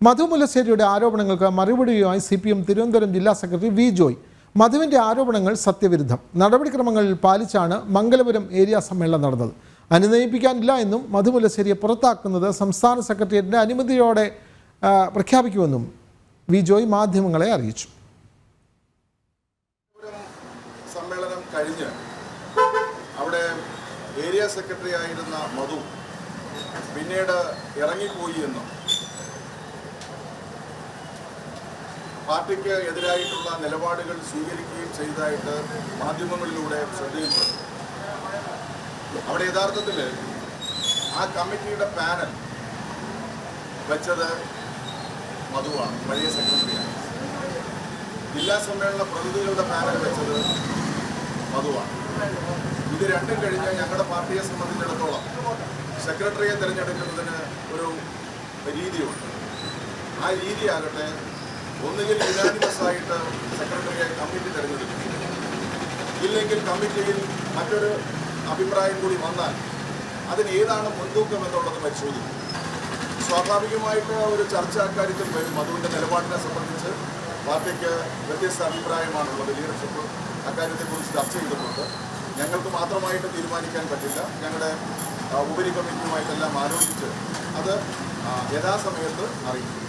മധു മുല്ലശ്ശേരിയുടെ ആരോപണങ്ങൾക്ക് മറുപടിയുമായി CPM തിരുവനന്തപുരം ജില്ലാ സെക്രട്ടറി വി ജോയ്. മധുവിൻ്റെ ആരോപണങ്ങൾ സത്യവിരുദ്ധം. നടപടിക്രമങ്ങൾ പാലിച്ചാണ് മംഗലപുരം ഏരിയ സമ്മേളനം നടന്നത്. അനുനയിപ്പിക്കാനില്ല എന്നും മധു മുല്ലശ്ശേരിയെ പുറത്താക്കുന്നത് സംസ്ഥാന സെക്രട്ടേറിയറ്റിൻ്റെ അനുമതിയോടെ പ്രഖ്യാപിക്കുമെന്നും വി ജോയ് മാധ്യമങ്ങളെ അറിയിച്ചു. സമ്മേളനം കഴിഞ്ഞ് അവിടെ ഏരിയ സെക്രട്ടറി ആയിരുന്ന മധു പിന്നീട് ഇറങ്ങിപ്പോയി എന്നും പാർട്ടിക്ക് എതിരായിട്ടുള്ള നിലപാടുകൾ സ്വീകരിക്കുകയും ചെയ്തതായിട്ട് മാധ്യമങ്ങളിലൂടെ ശ്രദ്ധയിൽപ്പെട്ടു. അവിടെ യഥാർത്ഥത്തിൽ ആ കമ്മിറ്റിയുടെ പാനൽ വെച്ചത് മധുവാണ്, പഴയ സെക്രട്ടറിയാണ്. ജില്ലാ സമ്മേളന പ്രതിനിധികളുടെ പാനൽ വെച്ചത് മധുവാണ്. ഇത് രണ്ടും കഴിഞ്ഞ് ഞങ്ങളുടെ പാർട്ടിയെ സംബന്ധിച്ചിടത്തോളം സെക്രട്ടറിയെ തിരഞ്ഞെടുക്കുന്നതിന് ഒരു രീതിയുണ്ട്. ആ രീതിയാകട്ടെ ഒന്നുകിൽ യുനാനിമസായിട്ട് സെക്രട്ടറിയെ കമ്മിറ്റി തിരഞ്ഞെടുക്കും, ഇല്ലെങ്കിൽ കമ്മിറ്റിയിൽ മറ്റൊരു അഭിപ്രായം കൂടി വന്നാൽ അതിന് ഏതാണ് മുൻതൂക്കം എന്നുള്ളത് പരിശോധിക്കും. സ്വാഭാവികമായിട്ട് ഒരു ചർച്ച അക്കാര്യത്തിൽ വരും. മധുവിൻ്റെ നിലപാടിനെ സംബന്ധിച്ച് പാർട്ടിക്ക് വ്യത്യസ്ത അഭിപ്രായമാണുള്ളത്. ലീഡർഷിപ്പ് അക്കാര്യത്തെക്കുറിച്ച് ചർച്ച ചെയ്തിട്ടുണ്ട്. ഞങ്ങൾക്ക് മാത്രമായിട്ട് തീരുമാനിക്കാൻ പറ്റില്ല. ഞങ്ങളുടെ ഉപരി കമ്മിറ്റിയുമായിട്ടെല്ലാം ആലോചിച്ച് അത് യഥാസമയത്ത് അറിയിക്കും.